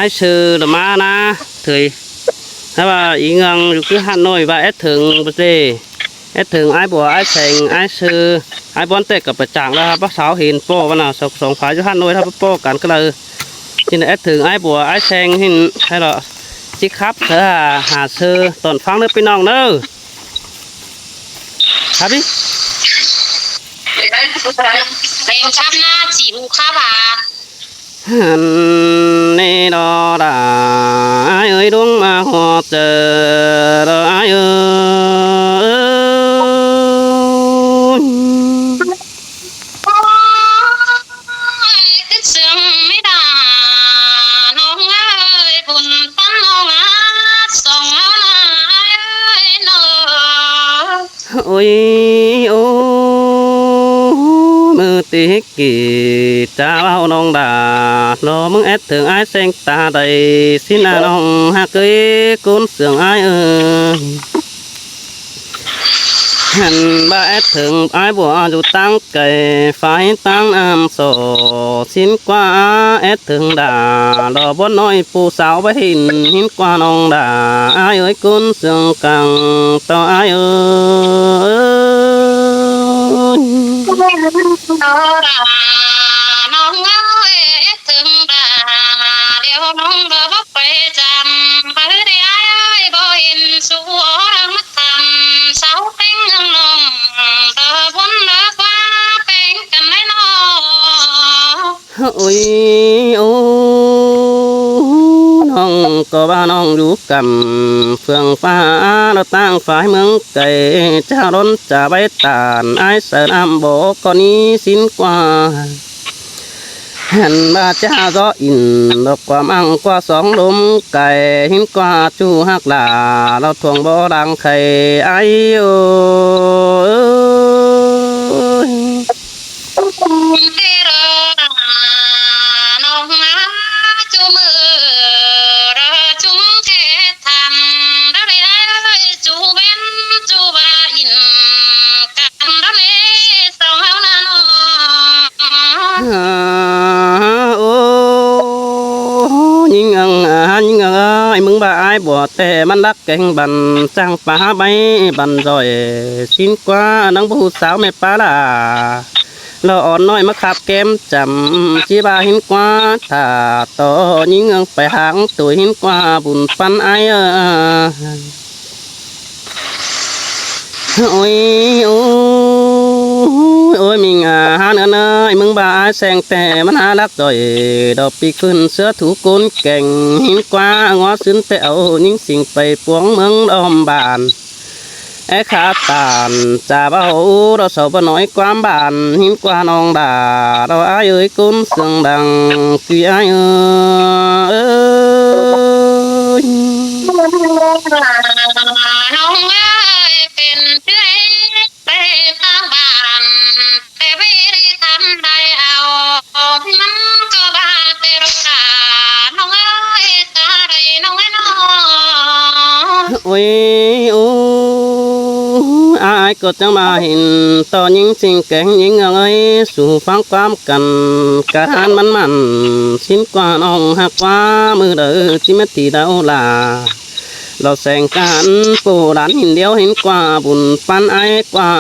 ai sư là má na thời thế mà ý ngang cứ Hà Nội và ép thường bê ép thường ai bùa ai thành ai sư ai bón tếtกับประจังแล้วครับสาวเห็นโป้วันน่ะสองฝ่ายอยู่Hà Nộiถ้าโป้กันก็เลยที่นี่เอฟถึงไอ้บัวไอ้แซงหินให้เราจิครับเธอหาซื้อตอนฟังเนื้อไปน้องเนื้อครับดิเป็นช้ำหน้าจีบข้าบ่านี่ดอดาไอ้เอ้ยดวงมาหัวเจอไอ้เอ้ยติดเสื่อมไม่ได้น้องเอ้ยบุญปั้นน้องอาส่งแล้วนะเอ้ยเนอโอ้ยโอ้มือตีกี่จ้าเอาน้องด่าโลมึงเอ็ดถึงไอ้เส้นตาใดสินาน้องหักเกยกุนเสียงไอ้หันบ้าเอ็ดถึงไอ้บัวอยู่ตั้งไก่ไฟตั้งน้ำโซสินกว่าเอ็ดถึงด่าดอกบนน้อยปูสาวไปหินกว่าน้องด่าไอ้เอ้ยกุนเสียงกังต่อไอ้น้องเอ้ยถึงด่าเดี๋ยวน้องก็บอกไปจำไปได้ไอ้บ่เห็นสัวรังมาทำสาวเป็นน้องเธอบนเลิกว่าเป็นกันได้น้องโอ้ยโอ้น้องก็บ้าน้องอยู่กับเฟื่องฟ้าเราตั้งฝ่ายเมืองไก่เจ้าร้นจะไปตานไอ้เสือน้ำโบก็นี้สิ้นกว่าหันมาจ้าก็อินดอกความอังกว่าสองลมไก่หินกว่าจูหักหลาเราทวงบ่ดังไข่ไอ้โอ้น้องจูมือเราจุ้มเททำเราได้จูเว้นจูบาอินกันเราเลยสองเฮานาน้องโอ้ยิงไอ้มึงบ้าไอ้บัวแต่มันรักแก่งบันจังป่าใบบันรอยสิ้นกว่านังผู้สาวแม่ป้าล่ะเราอ่อนน้อยมาขับแก้มจำจีบาหินกว่าถ้าต่อยิงไปหางตัวหินกว่าบุญปันไอ้โอ้ยโอ้โอ้ยมิงหาเนื้อเนยมึงบ้าแสงแต่มันหารักดอยดอกปีขึ้นเสื้อถูกนแก่งหินกว่างอซึ้นแต่เอายิงสิ่งไปปวงเมืองดอมบานไอ้ขาตานจ่าเบาเราสาวน้อยความบานหินกว่าน้องด่าเราไอ้เอ้ยกุนเสียงดังกี่ไอ้เอ้ยน้องเอ้ยเป็นเชื่อไปทางบ้านแต่ไม่ได้ทำได้เอามันก็บ้าแต่เราด่าน้องเอ้ยตาใดน้องไอ้น้องโอ้ยโอ้อายก็จะมาเห็นต่อยิงสิ่งแก่งยิงเอ้ยสู่ฟังความกันการมันสิ้นกว่าน้องหักว่ามือเด้อที่ไม่ตีดาวลาเราแสงกันปูร้านหินเดียวเห็นกว่าบุญปันไอ้กว่า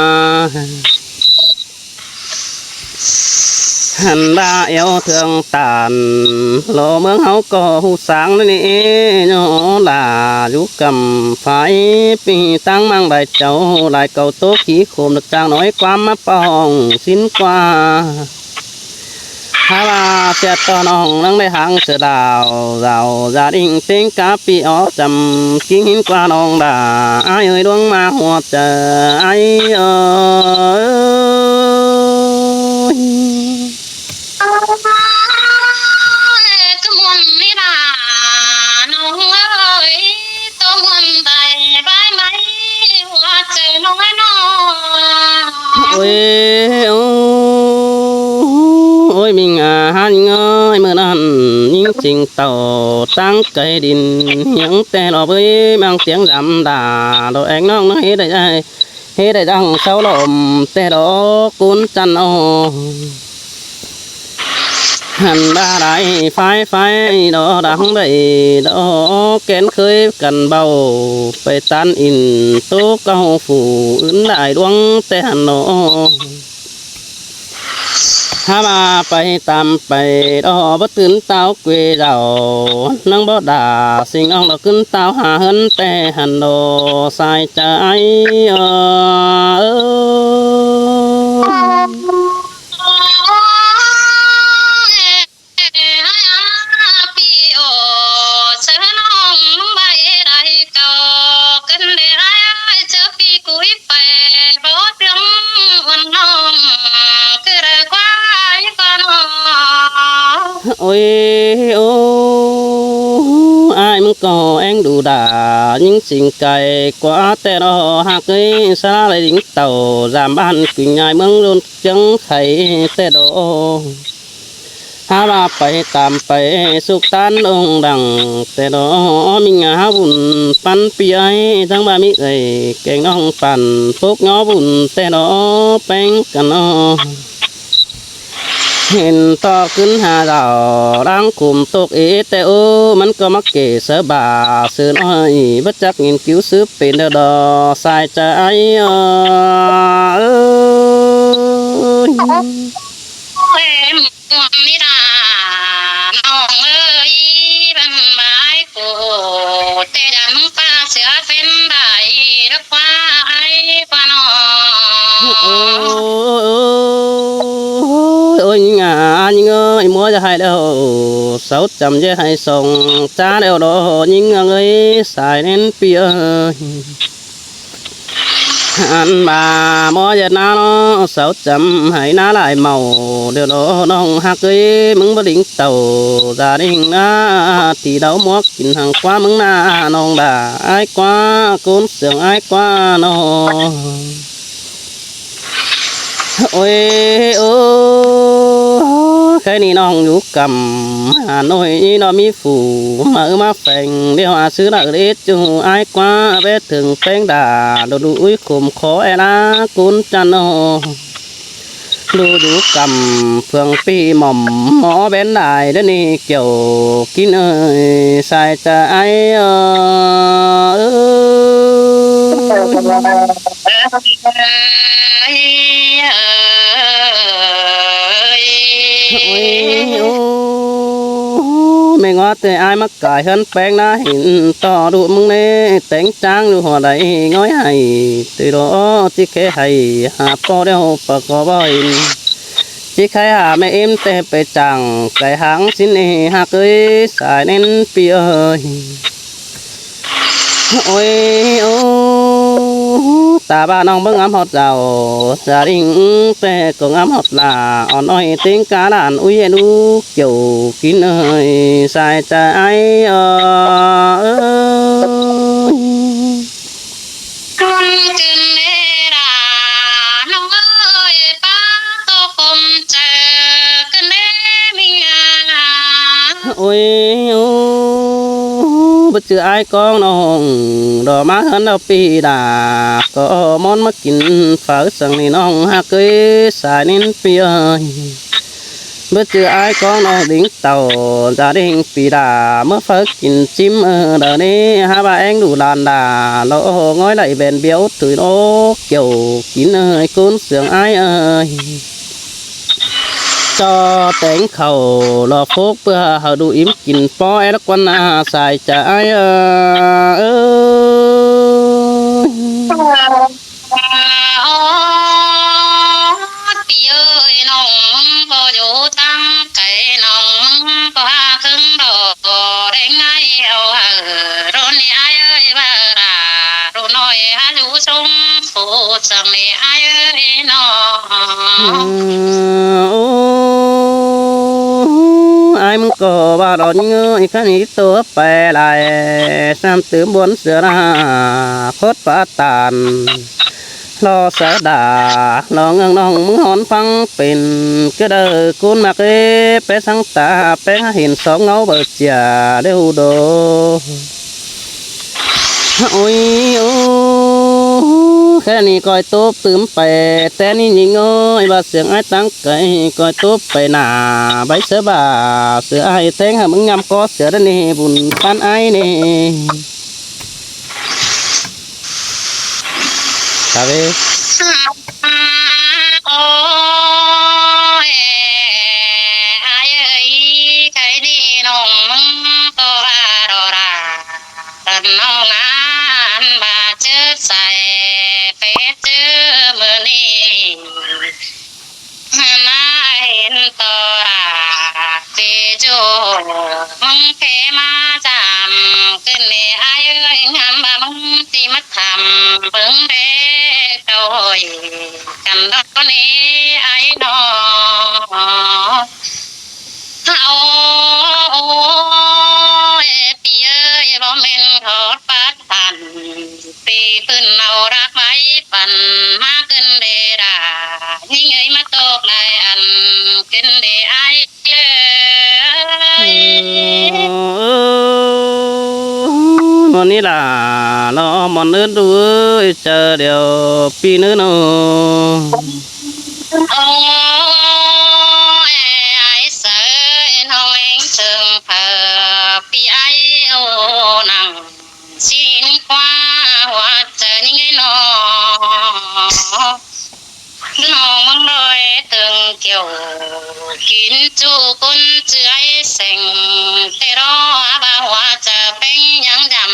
หันดาเอวเทืองตานโลเมืองเฮาก็หูสางนี่โยลาอยู่กำไฟปีตั้งมังใบเจ้าลายเก่าโตขี้โคมนึกจางน้อยความมาปองสิ้นกว่าถ้าว่าเสียต่อน้องนั่งได้หางเสือดาวเราจะดิ่งเต็งกาปีออกจำกิ้งหินกว่าน้องด่าไอ้เอ้ยดวงมาหัวเจอไอ้เอ้ยก็มวนนี่ล่ะน้องเอ้ยตัวมวนใบใบไม้หัวใจน้องไอ้น้องโอ้ยโอ้ยมิงหันเงยเมื่อนั้นยิงจริงเต่าตั้งใจดินยังแต่เราเว้ยบางเสียงดำด่าเราแองน้องน้อยได้ดังเสาลมแต่ดอกกุนจันโอ hành ba đại phái phái đó đắng đầy đó kén khơi cần bầu phải tan in tố cao phủ ứng đại đoán tê hàn nó ha ba phải tam phải đó bất tướng tao quê giàu nâng bó đà sinh ông đó cứng tao hà hơn tê hàn đồ sai trái ôi ô ai muốn có anh đủ đà nhữngสิ่งไก่กว่าแต่รอหากấy xa lại đỉnh tàu giảm ban quỳnh nhai mương luôn chẳng thấyแต่đồ ha ba phải tạm phải sụp tan ông đằngแต่đó mình há bùn pan pi ấy tháng ba mi ấy kẹng nong pan phúc ngó bùnแต่đó bánh cần nóเห็นต่อขึ้นหาเราร่างคุมตกแต่โอ้มันก็มักเกเสบาซื้อน้อยบัจักเงินคิ้วซื้อเป็นดอสายใจem mi đà nong ơi bên bãi cổ tê đắm pha sữa phên đại đất qua ai qua nó ôi nhưng ơi mua cho hai đâu 600 chứ hai sòng cha đều đó nhưng ơi xài đến bia anh bà mua giờ nó 600 hãy ná lại màu điều đó nó hạc ấy mừng bất định tàu gia đình na thì đâu mua kín hàng quá mừng na non đà ai quá cún sườn ai quá nó ôi ô cái này nó không nhú cầm Hà Nội nó mi phủ mà phèn đeo hòa sứ là để chú ai quá bé thường phèn đà đồ đuổi khum khó e lá cuốn chăn nó đủ cầm phường pi mỏm mó bén đài đó nè kiểu kín ơi sai cha ai mẹ ngó thì ai mắc cài hơn bén na hình to đủ mưng nè tiếng trang đủ hòa đầy ngói hay từ đó chỉ khé hay hà po đeo bạc có bòi chỉ khai hà mẹ em tè bề chẳng cái hàng xin nè hà cưới xài nên pi ơi ôi ta ba nong bưng ấm hot giàu gia đình tè cũng ấm hot là on oi tiếng cá đàn ui en u kiểu kín ơi sai trái con chân nê đà nong ơi ba tô cùng chờ cơn nê mình ôi bất cứ ai con nó đỏ má hơn đâu pi đà có món mất kín phở sẵn thì nó ha cưới xài nên pi ơi bất cứ ai con nó đỉnh tàu gia đình pi đà mất phở kín chim ở đời đi hai bà anh đủ đàn đà nó ngói lại bền béo từ nó kiểu kín ơi cún sướng ai ơi cho tiếng khẩu lò phúc bữa hở đủ im kín po ấy quan xài trái pi ơi nong có dù tăng cái nong có ha khưng đồ đánh ai eo hở rồi ai ơi bà đà rồi nói ha dù sung phụ sằng này ai ơi nó ai muốn có bà đó người cái này tôi phải lại sam tứ bốn sửa ra khốt phá tàn lo sợ đà lo ngang nong muốn hòn phăng pin cái đời cuốn mặc cái bé sáng ta bé hình sóng ngấu bờ chả đeo đồ ôi แค่นี้ก้อยตบตื่มไปแต่นี่ยิงเอ้ยว่าเสียงไอ้ตั้งไก่ก้อยตบไปหน้าใบเสือบ่าเสือไอ้แทงให้มึงยำก็เสือได้นี่บุญปานไอ้นี่ครับเอ้ โอ้ยอายเอ้ยใครดีน้องมึงตัวราดอราดันน้องงานบาเจอใส่เฟซเจอมือนี้น่าเห็นตัวราเจจูมึงเคมาจำขึ้นเลยอายเอ้ยงานบามึงที่มาทำเบิ่งเด้โดย กันดอกนี้ไอ้น้องเอาพี่เอ้ยบ่แม่นขอดปาดปันปีขึ้นเอารักไว้ปันมาขึ้นเดดายิ่งเอ้ยมาตกได้อันขึ้นเดไอ้เอ้ย món ní là nó món nước đuôi chờ điều pi nữa nó Ôi ai sợ không anh thường phờ vì ai ô nặng xin qua hoa chờ những cái nó mong đôi từng kiểu kín chu quân chữ ai sành thế đó bà hoa chờ bên nhang dầm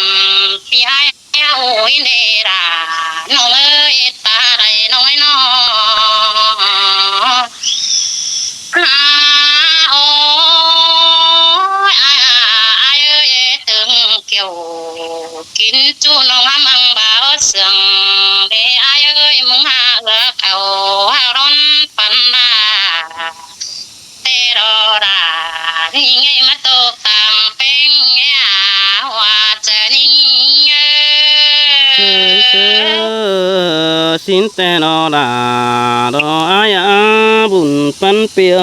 vì ai ôi nè ra nó ơi ta đây nó ấy nó ôi ai ơi từng kiểu kín chu nó ngắm ăn bảo sườn để ai ơi muốn hạ gỡ cầu hao đón phần đà tê đò đà nhìn ngay mắt tô tàng bên nghe hòa chờ nhìn xin tè nó là đó ai à bùn phân pia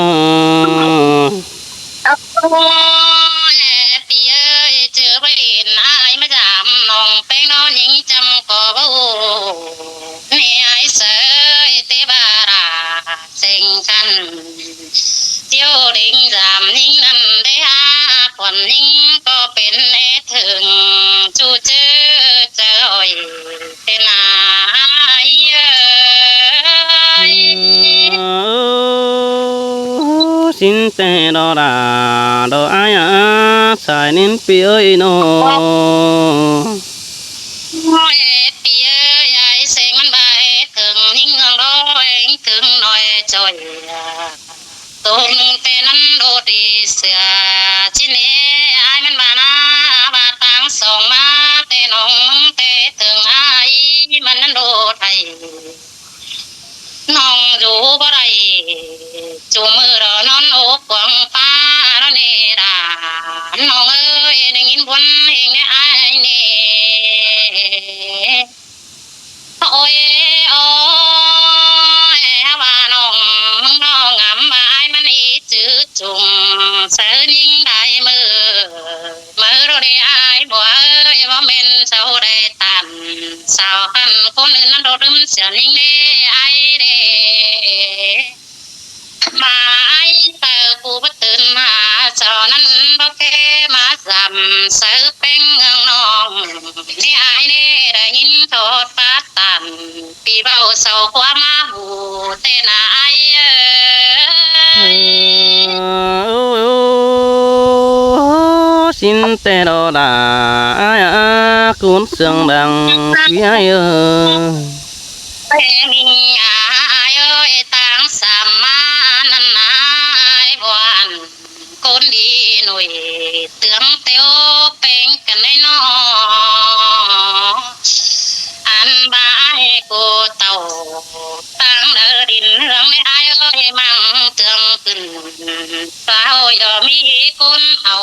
พี่เอ้ยเจอไปเห็นอายมาจำน้องแป้งน้องยิงจำก็บ่นี่ไอ้เสยเตบาราเซ็งกันเที่ยวลิงจำนิ่งนั่นได้หาคนนิ่งก็เป็นเอถึงจูเจอเจอโอยเป็นอายเอ้ย xin tè đó là đó ai à xài nên pia ơi nó โอ้ยพี่เอ้ยไอ้เสียงมันไปถึงยิ่งเงร้อยถึงหน่อยจ่อยตรงแต่นั้นโดดีเสือชิ้นนี้ไอ้มันบานาบาตังส่งมาแต่น้องแต่ถึงไอ้มันนั้นโดไทยน้องอยู่บ่ได้จูมือรอนอนโอบกวางฟ้าแล้วเนดาน้องเอ้ยได้ยินบนเองเนี่ยไอ้เนี่ย โอ้ยโอ้ยว่าน้องน้องงามบายมันอีจืดจุงเสือยิงได้มือเราได้อายบัวเอ้ยว่าเม่นเจ้าได้ตันสาวคันคนอื่นนั้นโดดเสียยิงได้ไอเด้มาไอเสือกูบ่ตื่นมาเจ้านั้นบ่แค่มาจำเสือเป็นเงืองน้องนี่ไอเด้ได้ยินโทษปาตัน ปีเบาเศร้าความมาหูเต้นไอเอ้ย xin tè đó là ai à cuốn xương bằng phía ai ơi เอ้ยมีอายเอ้ยต่างสามมานันนายบวนคนดีหน่วยเตืองเตียวเป็นกันได้น้ออันบายกูเต่าตั้งเดินดินเฮืองในอายเอ้ยมั่งเตืองขึ้นสาวยอมีคุณเอา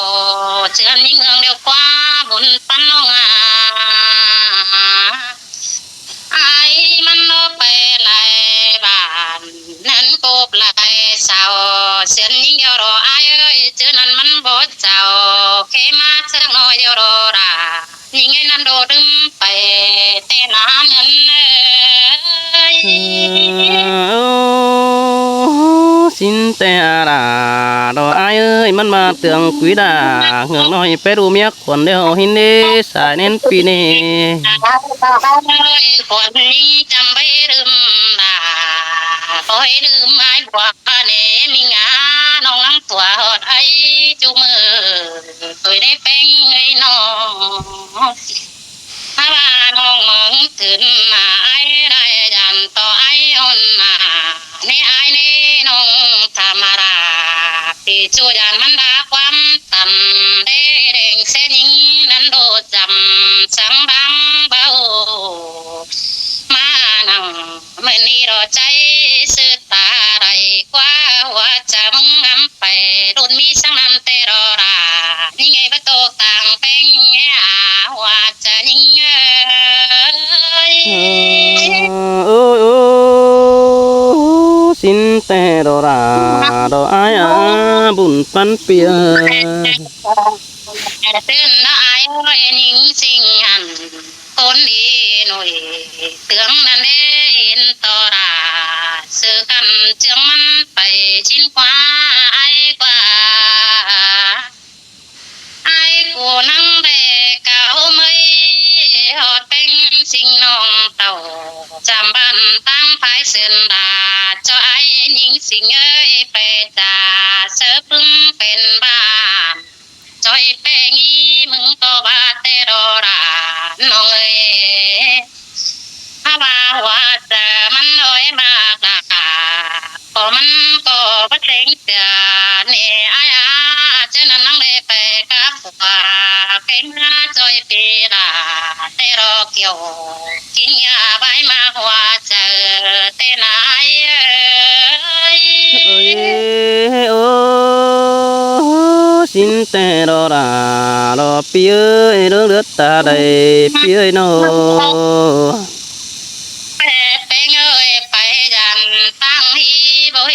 เชือนยิ่งเฮืองเดียวกว่าบุญปันน้องอาไอ้มันโนไปไหลบ้านนั้นกบไหลสาวเสียนยิ่งเดียวรอไอ้เอ้ยเจอนั้นมันบ่เจ้าเคมาเชิงน้อยเดียวรอรายิ่งไอ้นั้นโดดึมไปเต้นานเงินเอ้ xin tè đà đò ai ơi mất mà tưởng quý đà ngưỡng nói bé đu miếc quần đeo hin đê xài nên pi nê คนนี้จำไม่ลืมดาปล่อยลืมไม้บัวเนมีงาน้องนั่งตัวหดไอจูมือตัวได้เป็นไงน้องถ้าว่าน้องมึงถึงมาไอได้ยันต่อไออ่อนนาในไอนี่น้องธรรมราปีจูยันมันดาความต่ำได้เร่งเส้นยิงนั้นโดดจำสังบังเบามานั่งเมื่อนี้รอใจสื่อตาไรกว่าหัวจะมึงนำไปรุ่นมีสังนำแต่รอรานี่ไงประตูต่างเป็นไงหัวจะยิ่งôi ôi xin tè đò đà đò ai à bùn pan pia ตื่นนายนิ่งสิงหันคนดีหน่อยเตืองนั่นเองต่อราซื้อกันเจืองมันไปชิ้นกว่าไอ้กว่าไอ้กูนั่งเด็กเก่าไม่หอดเป็นสิ่งน้องเต่าจำบ้านตั้งภายเส้นดาเจ้าไอ้ยิงสิ่งเอ้ยไปจ่าเสือพึ่งเป็นบ้านจอยเป้งี้มึงก็บาเตโรราน้องเอ้ยถ้าว่าว่าจะมันน้อยมากละก็มันก็บ่เต็งเตือนี่อาเจ้านั้นนั่งเลยไปกับว่าเก่งหน้าจอยปีดาเตรอเกี่ยวกินยาใบมาหัวเจอเตนายเอ้ย ôi ôi xin tè đò đà đò pi ơi nước nước ta đầy pi ơi nó เป็นเอ้ยไปยันตั้งฮีบ่เฮ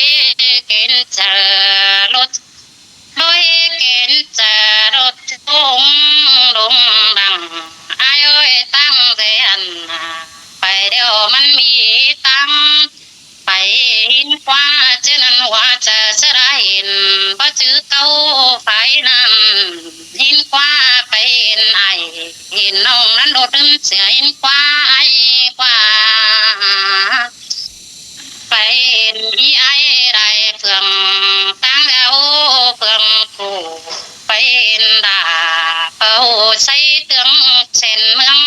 เกณฑ์เจอรถบ่เฮเกณฑ์เจอรถทงลงดังอายเอ้ยตั้งใจอันไปเดี๋ยวมันมีตังไปหินกว่าเจ้านั้นว่าจะสระหินบ่จื้อเก้าไฟนั้นหินกว่าไปเห็นไอเห็นน้องนั้นโดดดึงเสือหินกว่าไอกว่า ไปอีไอไรเฟืองตั้งแล้วเฟืองผูไปดาเป่าใส่เตืองเส้นเมือง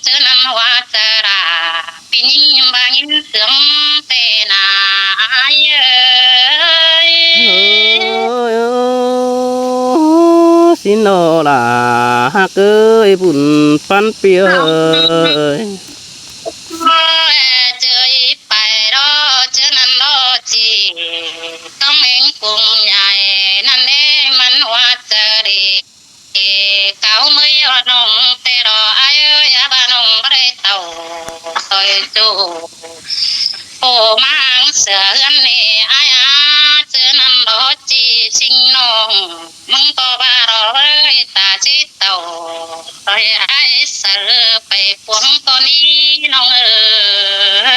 เจอนั้นว่าจะราปีนี้บางอินเตืองเตนาไอเอ้ย ôi ôi xin đò đà hát ơi bùn pan pia ơi เจอไปรอเจอนั้นรอจีต้องเองกรุงใหญ่นั่นเองมันว่าเจอดีเก่าเมื่อน้องแต่รอไอ้เอ้ยบ้านน้องไม่ได้เต่าซอยจูโอ้มังเสือเอื้อนนี่ไอ้เจอนั้นรอจีชิงน้องมึงก็บ้ารอเอ้ยตาจีเต่าซอยไอ้เสือไปพวงตัวนี้น้องเอ้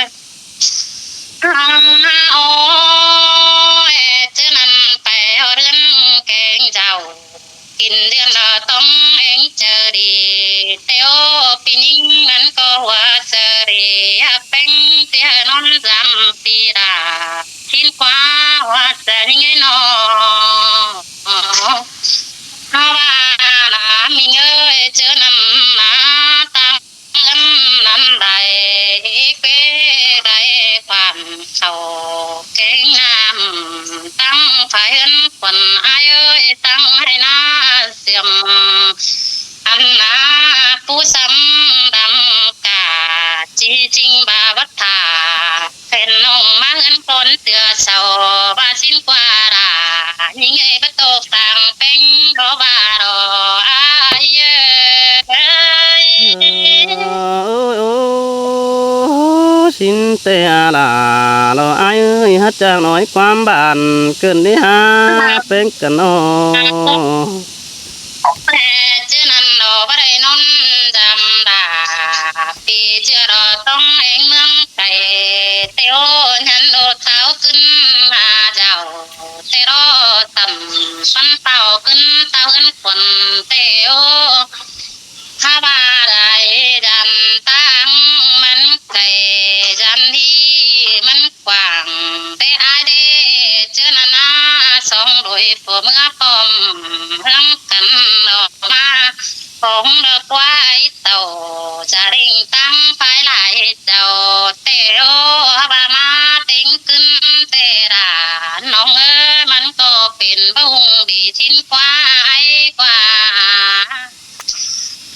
ย โอ้ยเจ้านั้นไปเอาเรือนแกงเจ้ากินเดือนละต้องเองเจอดีเตียวปีนี้นั้นก็ว่าเจอดีเป็นเตียนอนจำปีดาทิ้นกว่าว่าจะยังไงนอเพราะว่านามีเงยเจอนั้นมาตั้งเงินนั้นได้เป้ได้ความเขาเก่งงามตั้งไฟเอินควันอายเอ้ยตั้งให้หน้าเสียมอันนาผู้ซ้ำดำกาจีจริงบาวัฏาเป็นน้องมาเงินคนเตือเสาบาสิ้นกว่ารายิ่งไอ้ประตูต่างเป็นรอบารออายเอ้ย ôi ôi xin tè đà đò ai ơi hát chàng nóiความbản cơn đi ha bên cần nó แต่เจ้านั้นเราบ่ได้นอนจำดาปีเจ้าเราต้องเองเมืองไก่เตี ยันโดดเท้าขึ้นมาเจ้าเตโรต่ำฟันเป่าขึ้นเต้าขึ้นขนเตโอข้าบาได้ดันตั้งมันไก่จันที่มันกว้างเตอายเดเจอนานาสองโดยผัวเมื่อพร้อมรังกันออกมาของเด็กไว้เต่าจะริงตั้งภายหลายเจ้าเตโอบามาเต็งขึ้นเตราน้องเอ้ยมันก็เป็นบุงดีทิ้นกว่าไอ้กว่า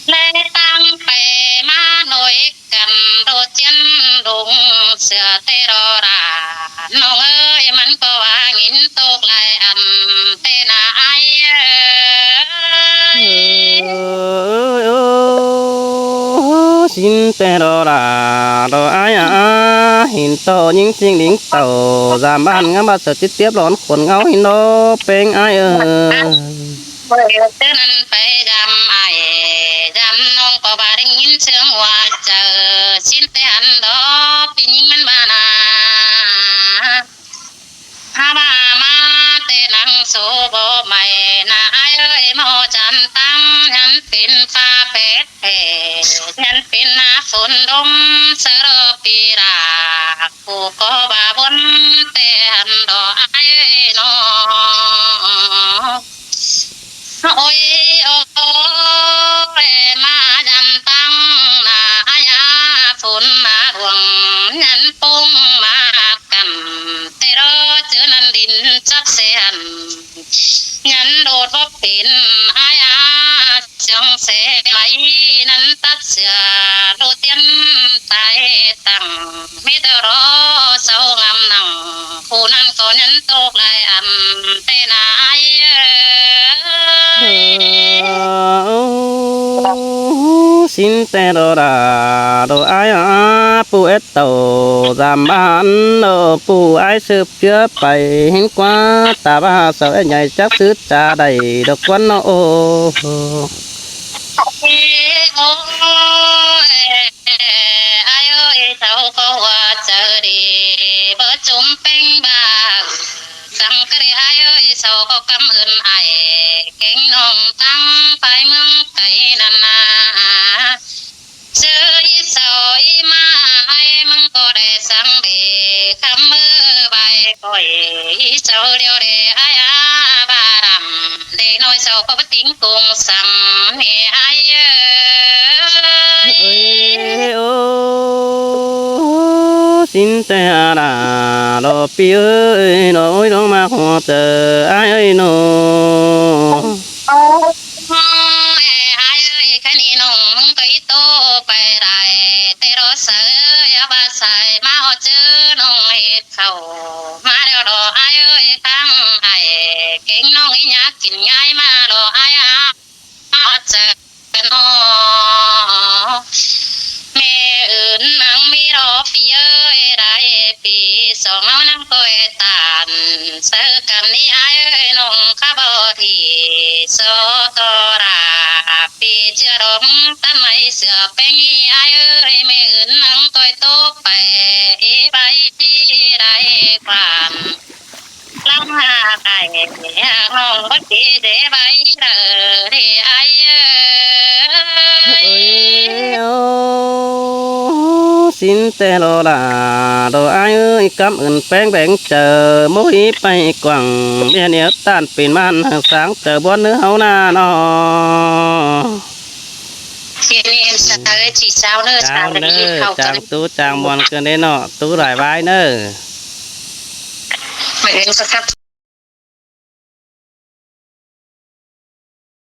และตั้งไปมาหน่อยกันโดดเจียนดงเสือเตรอราน้องเอ้ยมันก็ว่างินตกลายอันเตนาไอxin tè đò là đồ ai à hình to những chiếc lính tàu giảm ban ngắm bao giờ tiếp tiếp đón khuẩn ngáo hình nó bên aiเตือนไปจำไอ้จำน้องก็บาได้ยินเสียงว่าเจอชิ้นเตียนดอกปีนี้มันบานาฮาบามาเตนังโซโบไม่นาไอ้เอ้ยโมจันตั้งยันเป็นฟ้าเป็ดเอ๋ยันเป็นหน้าฝนดมเสรปีรากูก็บาบนเตียนดอกไอ้น้อง โอ้ยโอ้ยมาจันตั้งนาญาฝนมาดวงยันปุ้งมากันเตรอเจอนันดินจับเสียนยันโดดว่าเป็นอาญาจังเสไหมนั้นตัดเสือโดดเตียนตายตั้งไม่ได้รอเศร้างามนังผู้นั้นก็ยันตกลายอันเตนายxin tè đò là đồ ai à pu ết tàu giảm ban đồ pu ai sụp chưa bay hình qua ta ba sợ nhảy chắc sứt trà đầy độc quán nó ô ai ơi sao có hoa chờ đi bữa chúng bánh bạc rằng cái ai ơi sao có cảm ơn ai kính nồng tăng phải mương cây nà nà chơi sao mà ai mong có để sang để khám mưa bài coi sao điều để ai à bà làm để nói sao có bất tính cùng sang thì ai ơi xin tè là đồ pi ơi nỗi đó mà họ chờ ai ơi nó ai ơi cái này nông cái tô bài đại tê đó sợ ya ba sai mà họ chứ nông hết khẩu mà đều đồ ai ơi tăng ai kính nông ấy nhá kín ngay mà đồ ai à họ chờ nó mẹ ơn nắng mi đó phi ơi đại phi song áo nắng coi tàn sợ cầm đi ai ơi nông khá bờ thì số to ra phi chưa đốm tắm mấy sữa bánh ai ơi mẹ ơn nắng coi tốt bè bay đại quan lắm hà đại nông bất kỳ dễ bay đờ thì ai xin tè lo là đồ ai ơi cảm ơn bánh bánh chờ mỗi bay quẳng bia nhớ tan pin man hàng sáng chờ bốn nữa hấu na nó chị em sợ chỉ sao nữa chàng nữa chàng tú chàng buồn cơn đấy nọ tú lại vai nữa mày em sẽ